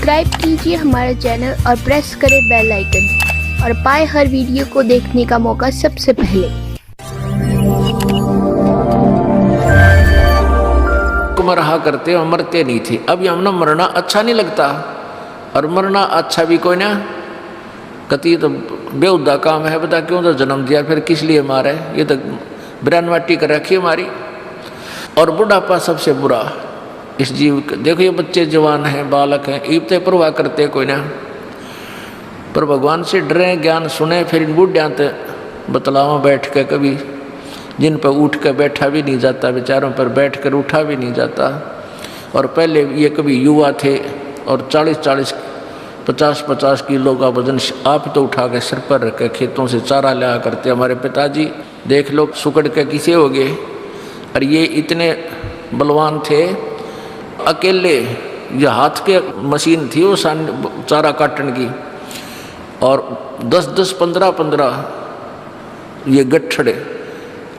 Subscribe कीजिए हमारा channel और प्रेस करें बेल आइकन और पाए हर वीडियो को देखने का मौका सबसे पहले। मरहा करते और मरते नहीं थे। अब ये हमने मरना अच्छा नहीं लगता और मरना अच्छा भी कोई ना कति तो बेहुदा काम है। बता क्यों तो जन्म दिया, फिर किस लिए मारे? ये तो बिरानवाटी कर रखी हमारी। और बुढ़ापा सबसे बुरा इस जीव का। देखो ये बच्चे जवान हैं, बालक हैं, ईबते परवाह करते कोई ना, पर भगवान से डरे, ज्ञान सुने। फिर इन बूढ़ियाँ तो बतलावा बैठ के, कभी जिन पर उठ कर बैठा भी नहीं जाता, बेचारों पर बैठ कर उठा भी नहीं जाता। और पहले ये कभी युवा थे और 40-40 50-50 किलो का वजन आप तो उठा के सिर पर रख के खेतों से चारा लाया करते। हमारे पिताजी देख लो सुकड़ के किसे हो गए। और ये इतने बलवान थे, अकेले ये हाथ के मशीन थी वो चारा काटने की, और 10-10 15-15 ये गट्ठड़े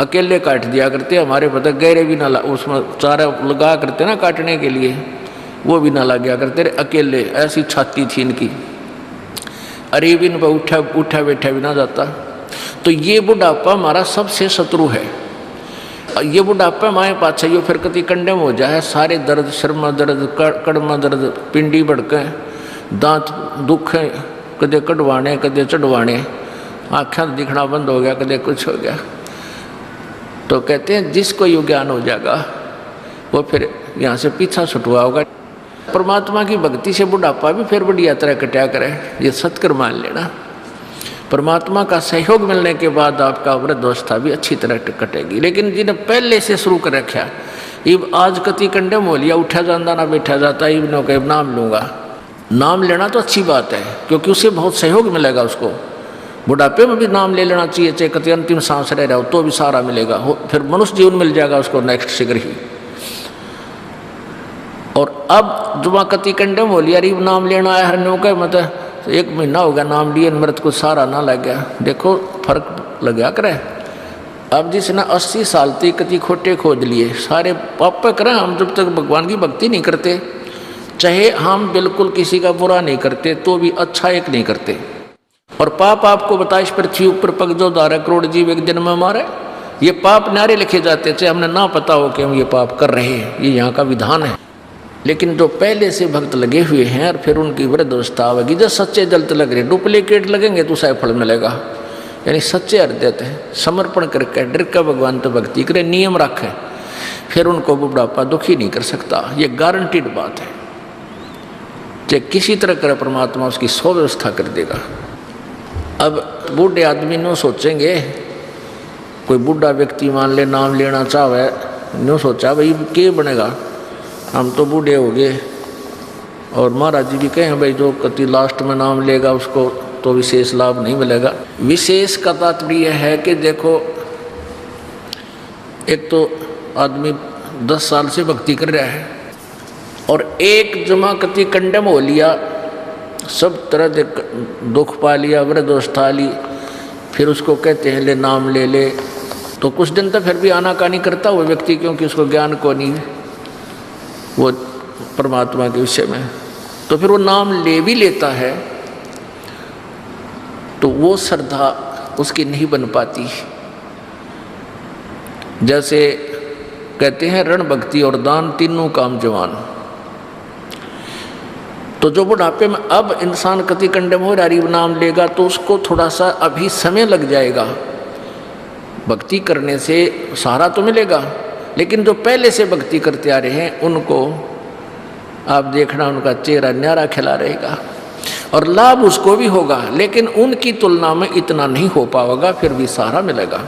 अकेले काट दिया करते। हमारे पता गहरे भी ना उसमें चारा लगा करते ना काटने के लिए, वो भी ना लगा करते रहे अकेले। ऐसी छाती थी इनकी, अरे भी इन पर उठा बैठा भी ना जाता। तो ये बुढ़ापा हमारा सबसे शत्रु है। ये बुढ़ापा हमारे पाछे यो फिर कति कंडेम हो जाए, सारे दर्द, सिर में दर्द, कड़ में दर्द, पिंडी भड़के, दांत दुखे, कदे कटवाने कदे चढ़वाने, आँखें दिखना बंद हो गया, कदे कुछ हो गया। तो कहते हैं जिसको यो ज्ञान हो जाएगा वो फिर यहाँ से पीछा छुटवा होगा। परमात्मा की भक्ति से बुढ़ापा भी फिर बढ़िया तरह कटा करे, ये सत्कर मान लेना। परमात्मा का सहयोग मिलने के बाद आपका वृद्धावस्था भी अच्छी तरह कटेगी। लेकिन जिन्हें पहले से शुरू कर रखा, इब आज कति कंडम हो लिया, उठा जाता ना बैठा जाता, इब नो के नाम लूँगा। नाम लेना तो अच्छी बात है क्योंकि उससे बहुत सहयोग मिलेगा उसको। बुढ़ापे में भी नाम ले लेना चाहिए, चाहे कति अंतिम सांस रह रहा हो तो भी सारा मिलेगा, फिर मनुष्य जीवन मिल जाएगा उसको नेक्स्ट शीघ्र ही। और अब जुमा कति कंडम हो लिया, इब नाम लेना है हर नो का, मतलब 1 महीना हो गया नाम लिए, मृत को सारा ना लग गया। देखो फर्क लग गया करे। अब जिसने 80 साल तक कति खोटे खोद लिए, सारे पाप करें हम जब तक भगवान की भक्ति नहीं करते, चाहे हम बिल्कुल किसी का बुरा नहीं करते तो भी अच्छा एक नहीं करते। और पाप आपको बता, इस पृथ्वी ऊपर पग जो 12 करोड़ जीव एक दिन में मारे, ये पाप नारे लिखे जाते, चाहे हमने ना पता हो कि हम ये पाप कर रहे हैं, ये यहाँ का विधान है। लेकिन जो पहले से भक्त लगे हुए हैं और फिर उनकी वृद्धावस्था आवेगी, जब सच्चे जलते लग रहे, डुप्लीकेट लगेंगे तो सही फल मिलेगा। यानी सच्चे हृदय हैं, समर्पण करके डर का भगवान तो भक्ति करे, नियम रखे, फिर उनको बुढ़ापा दुखी नहीं कर सकता। ये गारंटीड बात है। चाहे किसी तरह करे परमात्मा उसकी सौ व्यवस्था कर देगा। अब बूढ़े आदमी नो सोचेंगे, कोई बूढ़ा व्यक्ति मान ले नाम लेना चाहे, नो सोचा भाई क्या बनेगा, हम तो बूढ़े हो गए। और महाराज जी भी कहें भाई जो कति लास्ट में नाम लेगा उसको तो विशेष लाभ नहीं मिलेगा। विशेष का तात्पर्य है कि देखो एक तो आदमी 10 साल से भक्ति कर रहा है और एक जमा कति कंडम हो लिया, सब तरह से दुख पा लिया, वृद्धावस्था ली, फिर उसको कहते हैं ले नाम ले ले, तो कुछ दिन तक फिर भी आनाकानी करता वो व्यक्ति, क्योंकि उसको ज्ञान को नहीं वो परमात्मा के विषय में। तो फिर वो नाम ले भी लेता है तो वो श्रद्धा उसकी नहीं बन पाती। जैसे कहते हैं रण भक्ति और दान तीनों काम जवान। तो जो बुढ़ापे में अब इंसान कति कंडम हो रहा नाम लेगा तो उसको थोड़ा सा अभी समय लग जाएगा। भक्ति करने से सहारा तो मिलेगा, लेकिन जो पहले से भक्ति करते आ रहे हैं उनको आप देखना, उनका चेहरा न्यारा खिला रहेगा और लाभ उसको भी होगा, लेकिन उनकी तुलना में इतना नहीं हो पाएगा, फिर भी सहारा मिलेगा।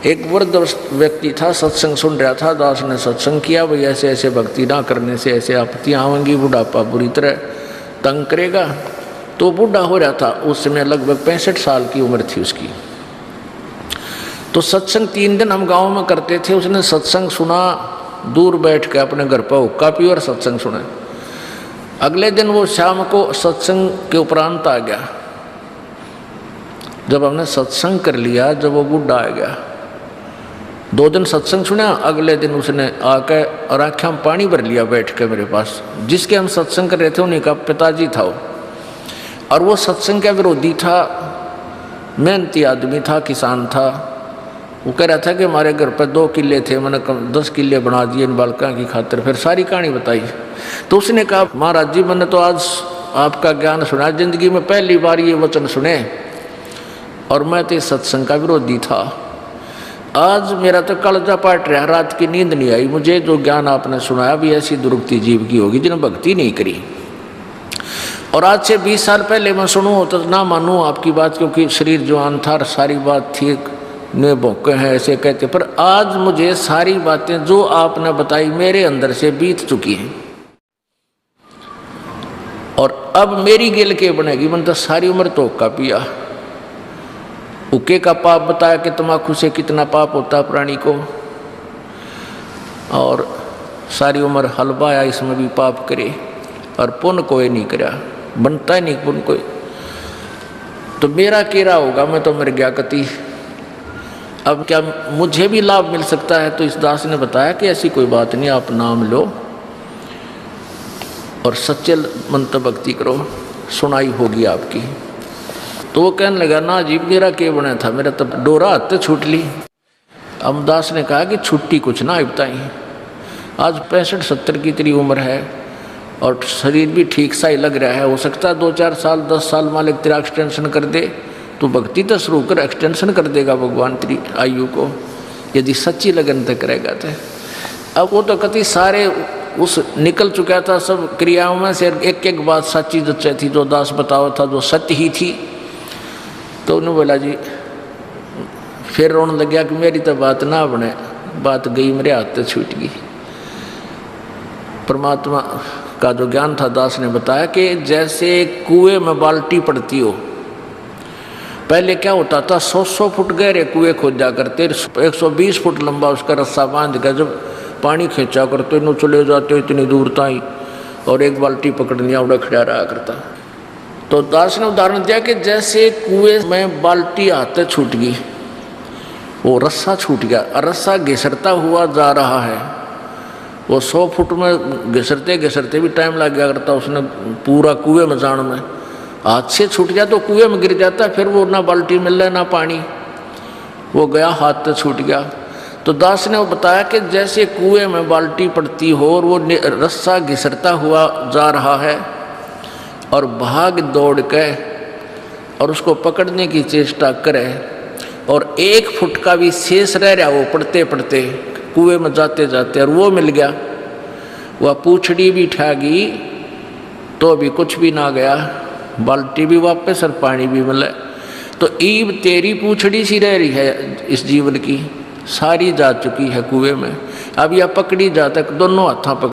एक वृद्ध व्यक्ति था, सत्संग सुन रहा था, दास ने सत्संग किया, भाई ऐसे ऐसे भक्ति ना करने से ऐसे आपत्तियाँ आवेंगी, बुढ़ापा बुरी तरह तंग करेगा। तो बूढ़ा हो रहा था, उस समय लगभग 65 साल की उम्र थी उसकी। तो सत्संग 3 दिन हम गांव में करते थे, उसने सत्संग सुना, दूर बैठ के अपने घर पर हुक्का पी और सत्संग सुना। अगले दिन वो शाम को सत्संग के उपरांत आ गया। जब हमने सत्संग कर लिया, जब वो बूढ़ा आ गया 2 दिन सत्संग सुना, अगले दिन उसने आकर और आँखें में पानी भर लिया बैठ के मेरे पास। जिसके हम सत्संग कर रहे थे उन्हीं का पिताजी था वो, और वो सत्संग का विरोधी था, मेहनती आदमी था, किसान था। वो कह रहा था कि हमारे घर पर 2 किले थे, मैंने 10 किले बना दिए इन बालकों की खातिर। फिर सारी कहानी बताई। तो उसने कहा महाराज जी मैंने तो आज आपका ज्ञान सुना, जिंदगी में पहली बार ये वचन सुने, और मैं तो इस सत्संग का विरोधी था। आज मेरा तो कलजा पाट रहा, रात की नींद नहीं आई मुझे। जो ज्ञान आपने सुनाया भी ऐसी दुर्गति जीव की होगी जिन्हें भक्ति नहीं करी। और आज से 20 साल पहले मैं सुनूँ तो ना मानूँ आपकी बात, क्योंकि शरीर जवान था और सारी बात ठीक ने भोंके हैं ऐसे कहते। पर आज मुझे सारी बातें जो आपने बताई मेरे अंदर से बीत चुकी हैं, और अब मेरी गिल के बनेगी। मैंने तो सारी उम्र तो का पिया, उके का पाप बताया कि तम्बाकू से कितना पाप होता है प्राणी को, और सारी उम्र हलवाया इसमें भी पाप करे, और पुण्य कोई नहीं करा, बनता ही नहीं पुण्य कोई। तो मेरा केरा होगा, मैं तो मर गया कति। अब क्या मुझे भी लाभ मिल सकता है? तो इस दास ने बताया कि ऐसी कोई बात नहीं, आप नाम लो और सच्चे मन तो भक्ति करो, सुनाई होगी आपकी। तो वो कहने लगा ना जी मेरा क्या बना था, मेरा तब डोरा हाथ छूट ली। अमदास ने कहा कि छुट्टी कुछ ना बताई, आज 65-70 की तेरी उम्र है और शरीर भी ठीक सा ही लग रहा है। हो सकता है 2-4 साल 10 साल मालिक तेरा एक्सटेंशन कर दे, तो भक्ति तो शुरू कर, एक्सटेंशन कर देगा भगवान तेरी आयु को, यदि सच्ची लगन तक करेगा तो। अब वो तो कति सारे उस निकल चुका था सब क्रियाओं में से, एक एक बात सच्ची जो थी, जो दास बताओ था जो सत्य ही थी। तो उन्होंने बोला जी, फिर रोने लग गया कि मेरी तो बात ना बने, बात गई मेरे हाथ से छूट गई। परमात्मा का जो ज्ञान था दास ने बताया कि जैसे कुएं में बाल्टी पड़ती हो, पहले क्या होता था 100 फुट गहरे कुएं खोदा करते, 120 फुट लंबा उसका रस्सा बांध कर जब पानी खींचा करते नो चले जाते इतनी दूर ताई, और एक बाल्टी पकड़ लिया उड़ा खड़ा रहा करता। तो दास ने उदाहरण दिया कि जैसे कुएं में बाल्टी हाथ छूट गई, वो रस्सा छूट गया, रस्सा घिसरता हुआ जा रहा है। वो 100 फुट में घिसरते घिसरते भी टाइम लग गया करता उसने पूरा कुएं में जाने में। हाथ से छूट गया तो कुएं में गिर जाता, फिर वो ना बाल्टी मिल रहा ना पानी, वो गया हाथ से छूट गया। तो दास ने वो बताया कि जैसे कुएं में बाल्टी पड़ती हो और वो रस्सा घिसरता हुआ जा रहा है, और भाग दौड़ के और उसको पकड़ने की चेष्टा करे, और 1 फुट का भी शेष रह रहा वो पड़ते पड़ते कुएं में जाते जाते, और वो मिल गया, वह पूछड़ी भी ठागी तो भी कुछ भी ना गया, बाल्टी भी वापस और पानी भी मिला। तो ईब तेरी पूछड़ी सी रह रही है इस जीवन की, सारी जा चुकी है कुएं में। अब यह पकड़ी जा तक दोनों हाथों पकड़